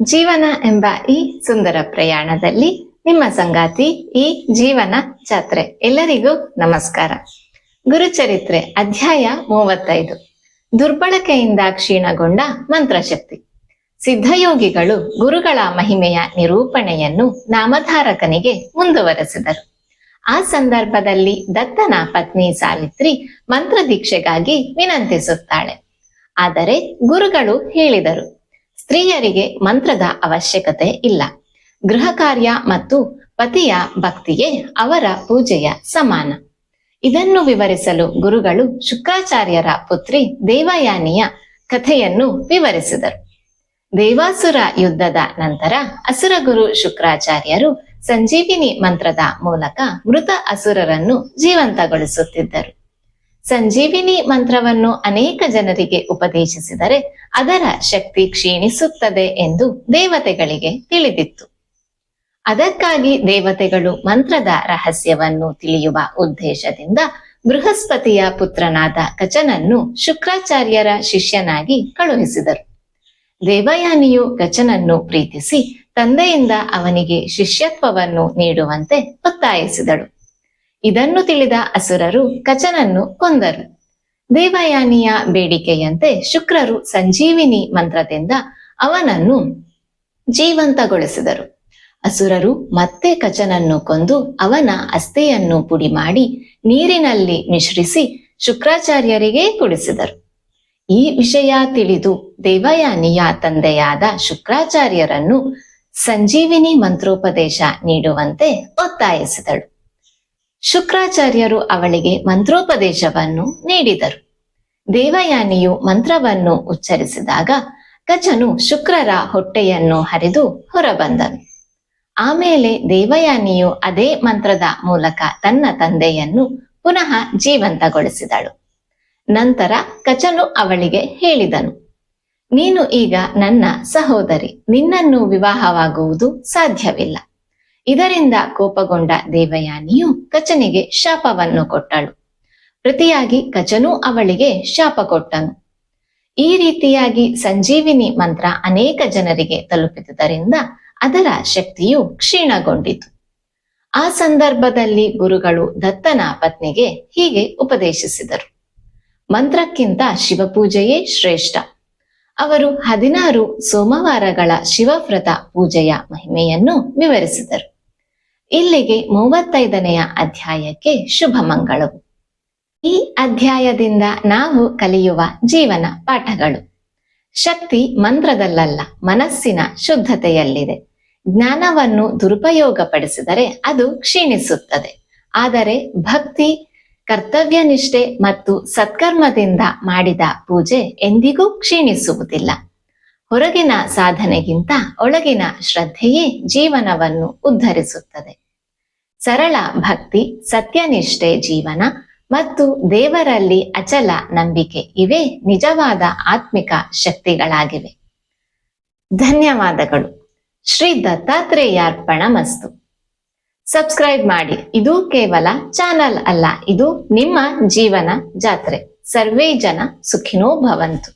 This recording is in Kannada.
ಜೀವನ ಎಂಬ ಈ ಸುಂದರ ಪ್ರಯಾಣದಲ್ಲಿ ನಿಮ್ಮ ಸಂಗಾತಿ ಈ ಜೀವನ ಜಾತ್ರೆ. ಎಲ್ಲರಿಗೂ ನಮಸ್ಕಾರ. ಗುರುಚರಿತ್ರೆ ಅಧ್ಯಾಯ 35. ದುರ್ಬಳಕೆಯಿಂದ ಕ್ಷೀಣಗೊಂಡ ಮಂತ್ರಶಕ್ತಿ. ಸಿದ್ಧಯೋಗಿಗಳು ಗುರುಗಳ ಮಹಿಮೆಯ ನಿರೂಪಣೆಯನ್ನು ನಾಮಧಾರಕನಿಗೆ ಮುಂದುವರೆಸಿದರು. ಆ ಸಂದರ್ಭದಲ್ಲಿ ದತ್ತನ ಪತ್ನಿ ಸಾವಿತ್ರಿ ಮಂತ್ರ ದೀಕ್ಷೆಗಾಗಿ ವಿನಂತಿಸುತ್ತಾಳೆ. ಆದರೆ ಗುರುಗಳು ಹೇಳಿದರು, ಸ್ತ್ರೀಯರಿಗೆ ಮಂತ್ರದ ಅವಶ್ಯಕತೆ ಇಲ್ಲ. ಗೃಹ ಕಾರ್ಯ ಮತ್ತು ಪತಿಯ ಭಕ್ತಿಯೇ ಅವರ ಪೂಜೆಯ ಸಮಾನ. ಇದನ್ನು ವಿವರಿಸಲು ಗುರುಗಳು ಶುಕ್ರಾಚಾರ್ಯರ ಪುತ್ರಿ ದೇವಯಾನಿಯ ಕಥೆಯನ್ನು ವಿವರಿಸಿದರು. ದೇವಾಸುರ ಯುದ್ಧದ ನಂತರ ಅಸುರಗುರು ಶುಕ್ರಾಚಾರ್ಯರು ಸಂಜೀವಿನಿ ಮಂತ್ರದ ಮೂಲಕ ಮೃತ ಅಸುರರನ್ನು ಜೀವಂತಗೊಳಿಸುತ್ತಿದ್ದರು. ಸಂಜೀವಿನಿ ಮಂತ್ರವನ್ನು ಅನೇಕ ಜನರಿಗೆ ಉಪದೇಶಿಸಿದರೆ ಅದರ ಶಕ್ತಿ ಕ್ಷೀಣಿಸುತ್ತದೆ ಎಂದು ದೇವತೆಗಳಿಗೆ ತಿಳಿದಿತ್ತು. ಅದಕ್ಕಾಗಿ ದೇವತೆಗಳು ಮಂತ್ರದ ರಹಸ್ಯವನ್ನು ತಿಳಿಯುವ ಉದ್ದೇಶದಿಂದ ಬೃಹಸ್ಪತಿಯ ಪುತ್ರನಾದ ಕಚನನ್ನು ಶುಕ್ರಾಚಾರ್ಯರ ಶಿಷ್ಯನಾಗಿ ಕಳುಹಿಸಿದರು. ದೇವಯಾನಿಯು ಕಚನನ್ನು ಪ್ರೀತಿಸಿ ತಂದೆಯಿಂದ ಅವನಿಗೆ ಶಿಷ್ಯತ್ವವನ್ನು ನೀಡುವಂತೆ ಒತ್ತಾಯಿಸಿದಳು. ಇದನ್ನು ತಿಳಿದ ಅಸುರರು ಕಚನನ್ನು ಕೊಂದರು. ದೇವಯಾನಿಯ ಬೇಡಿಕೆಯಂತೆ ಶುಕ್ರರು ಸಂಜೀವಿನಿ ಮಂತ್ರದಿಂದ ಅವನನ್ನು ಜೀವಂತಗೊಳಿಸಿದರು. ಅಸುರರು ಮತ್ತೆ ಕಚನನ್ನು ಕೊಂದು ಅವನ ಅಸ್ಥಿಯನ್ನು ಪುಡಿ ಮಾಡಿ ನೀರಿನಲ್ಲಿ ಮಿಶ್ರಿಸಿ ಶುಕ್ರಾಚಾರ್ಯರಿಗೆ ಕುಡಿಸಿದರು. ಈ ವಿಷಯ ತಿಳಿದು ದೇವಯಾನಿಯ ತಂದೆಯಾದ ಶುಕ್ರಾಚಾರ್ಯರನ್ನು ಸಂಜೀವಿನಿ ಮಂತ್ರೋಪದೇಶ ನೀಡುವಂತೆ ಒತ್ತಾಯಿಸಿದಳು. ಶುಕ್ರಾಚಾರ್ಯರು ಅವಳಿಗೆ ಮಂತ್ರೋಪದೇಶವನ್ನು ನೀಡಿದರು. ದೇವಯಾನಿಯು ಮಂತ್ರವನ್ನು ಉಚ್ಚರಿಸಿದಾಗ ಕಚನು ಶುಕ್ರರ ಹೊಟ್ಟೆಯನ್ನು ಹರಿದು ಹೊರಬಂದನು. ಆಮೇಲೆ ದೇವಯಾನಿಯು ಅದೇ ಮಂತ್ರದ ಮೂಲಕ ತನ್ನ ತಂದೆಯನ್ನು ಪುನಃ ಜೀವಂತಗೊಳಿಸಿದಳು. ನಂತರ ಕಚನು ಅವಳಿಗೆ ಹೇಳಿದನು, ನೀನು ಈಗ ನನ್ನ ಸಹೋದರಿ, ನಿನ್ನನ್ನು ವಿವಾಹವಾಗುವುದು ಸಾಧ್ಯವಿಲ್ಲ. ಇದರಿಂದ ಕೋಪಗೊಂಡ ದೇವಯಾನಿಯು ಕಚನಿಗೆ ಶಾಪವನ್ನು ಕೊಟ್ಟಳು. ಪ್ರತಿಯಾಗಿ ಕಚನು ಅವಳಿಗೆ ಶಾಪ ಕೊಟ್ಟನು. ಈ ರೀತಿಯಾಗಿ ಸಂಜೀವಿನಿ ಮಂತ್ರ ಅನೇಕ ಜನರಿಗೆ ತಲುಪಿದುದರಿಂದ ಅದರ ಶಕ್ತಿಯು ಕ್ಷೀಣಗೊಂಡಿತು. ಆ ಸಂದರ್ಭದಲ್ಲಿ ಗುರುಗಳು ದತ್ತನ ಪತ್ನಿಗೆ ಹೀಗೆ ಉಪದೇಶಿಸಿದರು, ಮಂತ್ರಕ್ಕಿಂತ ಶಿವಪೂಜೆಯೇ ಶ್ರೇಷ್ಠ. ಅವರು 16 ಸೋಮವಾರಗಳ ಶಿವವ್ರತ ಪೂಜೆಯ ಮಹಿಮೆಯನ್ನು ವಿವರಿಸಿದರು. ಇಲ್ಲಿಗೆ 35ನೆಯ ಅಧ್ಯಾಯಕ್ಕೆ ಶುಭ ಮಂಗಳವು. ಈ ಅಧ್ಯಾಯದಿಂದ ನಾವು ಕಲಿಯುವ ಜೀವನ ಪಾಠಗಳು. ಶಕ್ತಿ ಮಂತ್ರದಲ್ಲಲ್ಲ, ಮನಸ್ಸಿನ ಶುದ್ಧತೆಯಲ್ಲಿದೆ. ಜ್ಞಾನವನ್ನು ದುರುಪಯೋಗಪಡಿಸಿದರೆ ಅದು ಕ್ಷೀಣಿಸುತ್ತದೆ. ಆದರೆ ಭಕ್ತಿ, ಕರ್ತವ್ಯನಿಷ್ಠೆ ಮತ್ತು ಸತ್ಕರ್ಮದಿಂದ ಮಾಡಿದ ಪೂಜೆ ಎಂದಿಗೂ ಕ್ಷೀಣಿಸುವುದಿಲ್ಲ. ಹೊರಗಿನ ಸಾಧನೆಗಿಂತ ಒಳಗಿನ ಶ್ರದ್ಧೆಯೇ ಜೀವನವನ್ನು ಉದ್ಧರಿಸುತ್ತದೆ. ಸರಳ ಭಕ್ತಿ, ಸತ್ಯನಿಷ್ಠೆ ಜೀವನ ಮತ್ತು ದೇವರಲ್ಲಿ ಅಚಲ ನಂಬಿಕೆ ಇವೇ ನಿಜವಾದ ಆತ್ಮಿಕ ಶಕ್ತಿಗಳಾಗಿವೆ. ಧನ್ಯವಾದಗಳು. ಶ್ರೀ ದತ್ತಾತ್ರೇಯಾರ್ಪಣಮಸ್ತು. ಸಬ್ಸ್ಕ್ರೈಬ್ ಮಾಡಿ. ಇದು ಕೇವಲ ಚಾನಲ್ ಅಲ್ಲ, ಇದು ನಿಮ್ಮ ಜೀವನ ಜಾತ್ರೆ. ಸರ್ವೇ ಜನ ಸುಖಿನೋ ಭವಂತು.